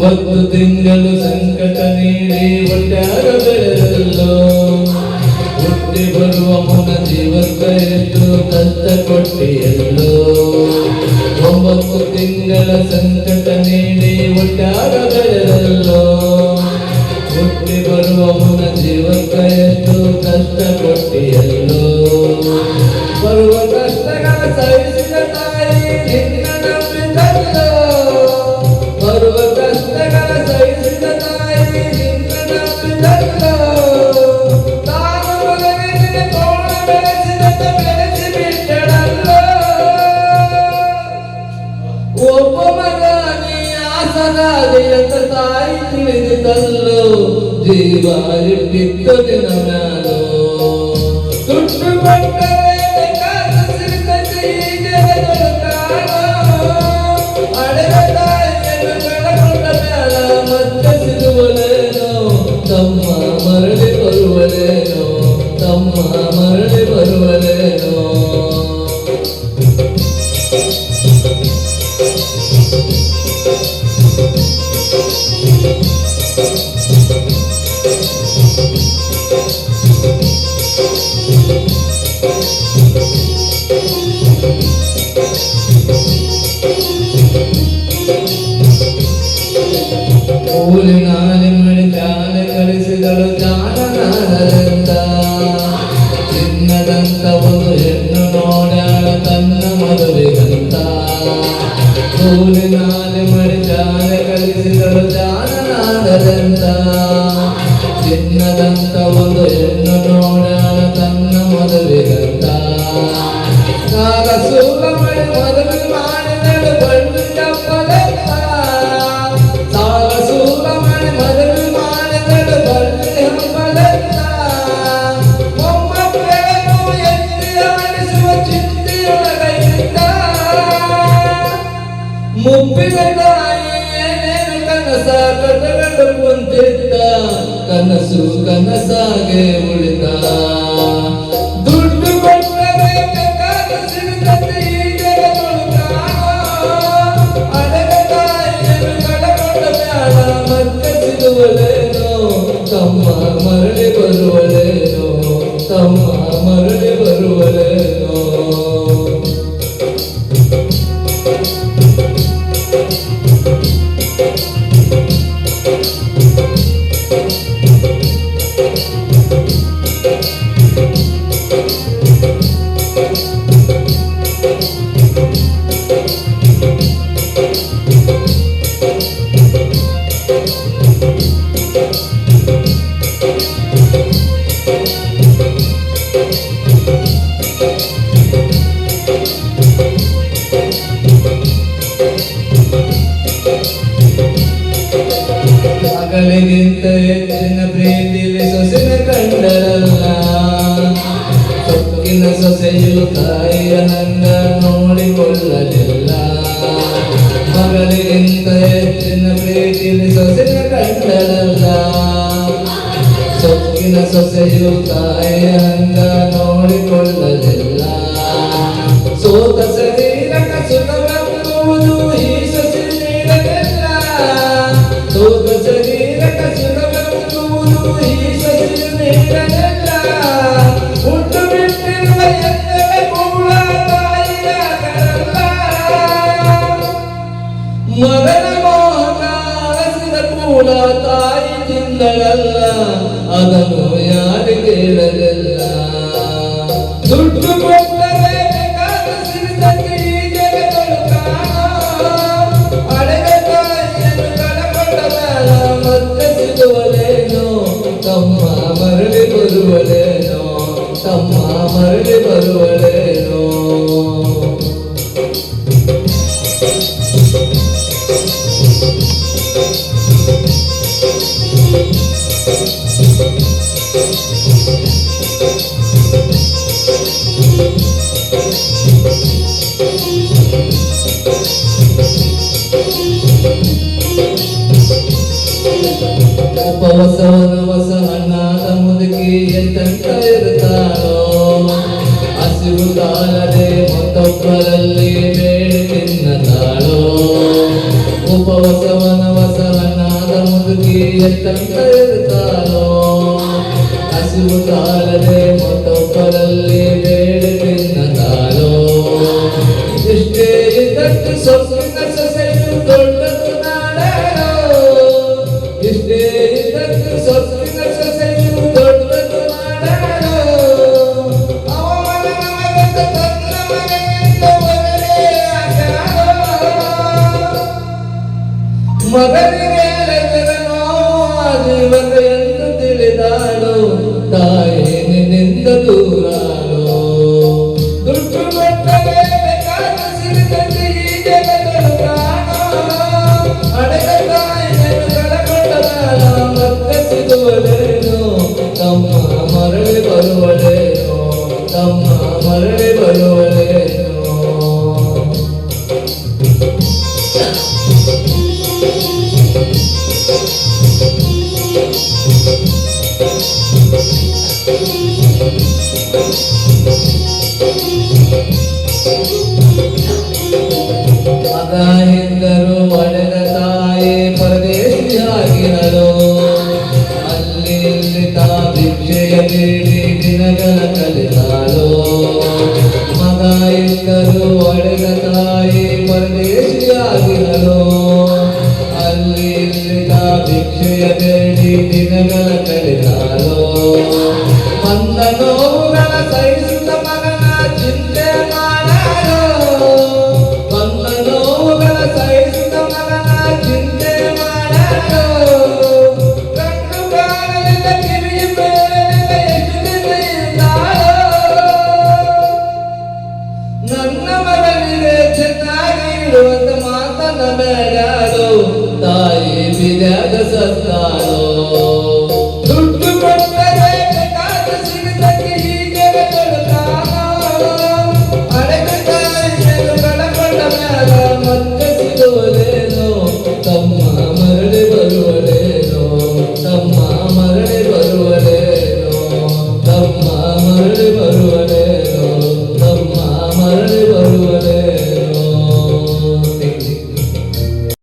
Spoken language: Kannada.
9 ತಿಂಗಳು ಸಂಕಟ ನೀಡಿ ಒಟ್ಟಾರ ಬೆಳೆದಲ್ಲೋ ಹುಟ್ಟಿ ಬರುವ ಮುನ ಜೀವಕ್ಕೆ ಎಷ್ಟು ಕಷ್ಟ ಕೊಟ್ಟಿಯಲ್ಲೋ 9 ತಿಂಗಳ ಸಂಕಟ ನೀಡಿ ಒಟ್ಟಾರ ಬೆಳೆದಲ್ಲೋ ಹುಟ್ಟಿ ಬರುವ ಮುನ ಜೀವಕ್ಕೆ ಎಷ್ಟು ಕಷ್ಟ ಕೊಟ್ಟಿಯಲ್ಲೋ ಬರುವ ಕಷ್ಟಗಳ ಸಹಿಸಿದ ತಾಯಿ ನಿನ್ನ ನಂಬಿದಲ್ಲೋ ಬರುವ ಕಷ್ಟಗಳ ಸಹಿಸಿದ ತಾಯಿ ನಿನ್ನ ನಂಬಿದಲ್ಲೋ ತಾನು ಮಗನಿಗೆ ತೋಳ ಬೆಳೆಸಿದಂತ ಬೆಳೆಸಿ ಬಿಟ್ಟಳಲ್ಲೋ ಒಬ್ಬ ಮಗ ನೀ ಆಸನಾದಿಯಂತ ತಾಯಿ ತಿಳಿದಿದ್ದಲ್ಲೋ ಜೀವ ಇಟ್ಟಿದ್ದ ದಿನ ಮ್ಯಾಲೋ ದುಡ್ಡು ಕೊಟ್ಟರೆ ಸಿರಿತಂತೆ ಹೀಗೆ ಅಡೆದ ತಾಯಿಯನ್ನು ಕಳಕೊಂಡ ಮ್ಯಾಲ ಮತ್ತೆ ಸಿಗುವಲೇನೋ ತಮ್ಮ ಮರಳಿ ಬರುವಲೇನೋ ತಮ್ಮ ಮರಳಿ ಬರುವಲೇನೋ ಊರಿನಾಲಿ ಮಣಿ ಜಾಲ ಕಳಿಸಿದಳು ಜಾಣನಾದರಂತ ಚಿನ್ನದಂತ ಒಂದು ಹೆಣ್ಣು ನೋಡಾಳ ತನ್ನ ಮದುವೆಗಂತ ಊರಿನಾಲಿ ಮಣಿ ಜಾಲ ಕಳಿಸಿದಳು ಜಾಣನಾದರಂತ ಚಿನ್ನದಂತ ಒಂದು ಹೆಣ್ಣು ನೋಡಾಳ ತನ್ನ ಮದುವೆಗಂತ ಸಾಗಸೂಲ ಮಣಿ ಮದುವೆ ಮಾಡಿದಳು ಬಳ್ಳಿ ಹಬ್ಬದಂತ ಸಾಗಸೂಲ ಮಣಿ ಮದುವೆ ಮಾಡಿದಳು ಬಳ್ಳಿ ಹಬ್ಬದಂತ ಮೊಮ್ಮಕ್ಕಳನ್ನು ಎತ್ತಿ ಆಡಿಸುವ ಚಿಂತೆಯೊಳಗೈತ ಮುಪ್ಪಿನ ತಾಯಿ ಏನೇನು ಕನಸ ಕಟ್ಟಗಂಡು ಕುಂತಿದ್ದ ಕನಸು ಕನಸಾಗೆ ಉಳಿತ ದುಡ್ಡು ಕೊಟ್ಟರೆ ಬೇಕಾದ ಸಿರಿತಂತೆ ಹೀಗೆ ಅಡೆದ ತಾಯಿಯನ್ನು ಕಳಕೊಂಡ ಮ್ಯಾಲ ಮತ್ತೆ ಸಿಗುವಲೇನೋ ತಮ್ಮ ಮರಳಿ ಬರುವಲೇನೋ ತಮ್ಮ ಮರಳಿ ಬರುವಲೇನೋ ಮಗಳಿಗಿಂತ ಹೆಚ್ಚಿನ ಪ್ರೀತಿಲಿ ಸೊಸೆನ ಕಂಡರಲ್ಲ ಸೊಕ್ಕಿನ ಸೊಸೆಯು ತಾಯಿಯ ಹಂಗ ನೋಡಿಕೊಳ್ಳಲಿಲ್ಲ ಮಗಳಿಗಿಂತ ಹೆಚ್ಚಿನ ಪ್ರೀತಿಲಿ ಸೊಸೆನ ಕಂಡರಲ್ಲ ಸೊಕ್ಕಿನ ಸೊಸೆಯು ತಾಯಿಯ ಹಂಗ ನೋಡಿಕೊಳ್ಳಲಿಲ್ಲ ಸೋತ ಶರೀರಕ ಸುಖವೆಂಬುದು ಈ ಸೊಸೆ ನೀಡಲಿಲ್ಲ ಸೋತ ಶರೀರಕ ಸುಖವೆಂಬುದು ಈ ಸೊಸೆ ನೀಡಲಿಲ್ಲ ಹುಟ್ಟು ಬಿಟ್ಟಿರುವ ಎಂದರೆ ಕೂಡ ತಾಯಿಯಾಗಲ್ಲ ಮಗನ ಮೋಹನ ಅರಸಿದ ಕೂಡ ತಾಯಿ ತಿಂದಳಲ್ಲ ಅದನ್ನು ಯಾರು ಕೇಳಲಿಲ್ಲ ದುಡ್ಡು ಕೊಟ್ಟರೆ ಬೇಕಾದ ಸಿರಿತಂತೆ ಹೀಗೆ ಅಡೆದ ತಾಯಿಯನ್ನು ಕಳಕೊಂಡ ಮ್ಯಾಲ ಮತ್ತೆ ಸಿಗುವಲೇನೋ ತಮ್ಮ ಮರಳಿ ಬರುವಲೇನೋ ತಮ್ಮ ಮರಳಿ ಬರುವಲೇನೋ ಉಪವಸವನವಸ ಹಣ್ಣಾದ ಮುದುಕಿ ಎಂತ ಇರುತ್ತಾಳೋ ಹಸಿವು ತಾಳದೆ ಮತ್ತೊಬ್ಬರಲ್ಲಿ ಬೇಡಿ ತಿನ್ನತಾಳೋ ಉಪವಸವನವಸ ಹಣ್ಣ ಎತ್ತಂತ ಇರ್ತಾನೋ ಹಸಿವು ತಾಳದೆ ಮತ್ತೊಬ್ಬರಲ್ಲಿ ಬೇಡ ತಿನ್ನತಾನೋ ಇಷ್ಟೇ ಇದ್ದಷ್ಟು ಸೊಪ್ಪಿನ ಸೊಸೆಯು ದೊಡ್ಡದು ನಾಡೋ ಇಷ್ಟೇ ಇದ್ದಷ್ಟು ಸೊಪ್ಪಿನ ಸೊಸೆಯು ದೊಡ್ಡದು ನಾಡೋ ಅವನ ಮಗನ ತನ್ನ ಮಗನಿಂದ ಮೊದಲೇ ಮಗನಿಗೆ ಲಗ್ನನೋ ಜೀವನ ಎಂದು ತಿಳಿದಾಳು ತಾಯಿ ನಿನ್ನಿಂದ ದೂರಾಳು ದುಡ್ಡು ಕೊಟ್ಟರೆ ಬೇಕಾದ ಸಿರಿತಂತೆ ಈ ಜಗಗಳು ಕಾಣೋ ಅಡೆದ ತಾಯಿಯನ್ನು ಕಳಕೊಂಡದಾಳ ಮತ್ತೆ ಸಿಗುವಳೇನೋ ತಮ್ಮ ಮರಳಿ ಬರುವಳೇನೋ ತಮ್ಮ ಮರಳಿ ಬರುವಳೇನೋ ಮಗ ಎಂದರು ಒಡೆದ ತಾಯಿ ಪರದೇಶಿಯಾಗಿರಲು ಅಲ್ಲಿ ಇಲ್ಲಿ ತಾ ಭಿಕ್ಷೆಯ ಬೇಡಿ ದಿನಗಳ ಕಲಿತಾಳು ಮಗ ಎಂದರು ಒಡೆದ ತಾಯಿ ಪರದೇಶಿಯಾಗಿರಲು ಅಲ್ಲಿ ಇಲ್ಲಿ ತಾ ಭಿಕ್ಷೆಯ ಬೇಡಿ ದಿನಗಳ ಕಲಿತಾಳು ಮಂದ ನೋವುಗಳ ಸಹಿಸಿದ ಮಗನ ಚಿಂತೆ ಮಾಡಲು ಮಂದ ನೋವುಗಳ ಸಹಿಸಿದ ಮಗನ ಚಿಂತೆ ಮಾಡಲು ಕಣ್ಣು ಕಾಣಲಿಲ್ಲ ಕಿವಿಯು ಕೇಳಲಿಲ್ಲ ಎಷ್ಟು ದಿನ ಇದ್ದಾಳೋ ನನ್ನ ಮಗನಿಗೆ ಚೆನ್ನಾಗಿ ಇರುವಂತ ಮಾತನ್ನ ಬೇಡಾಳು ತಾಯಿ ಬಿದ್ಯಾಗ ಸತ್ತಾಳು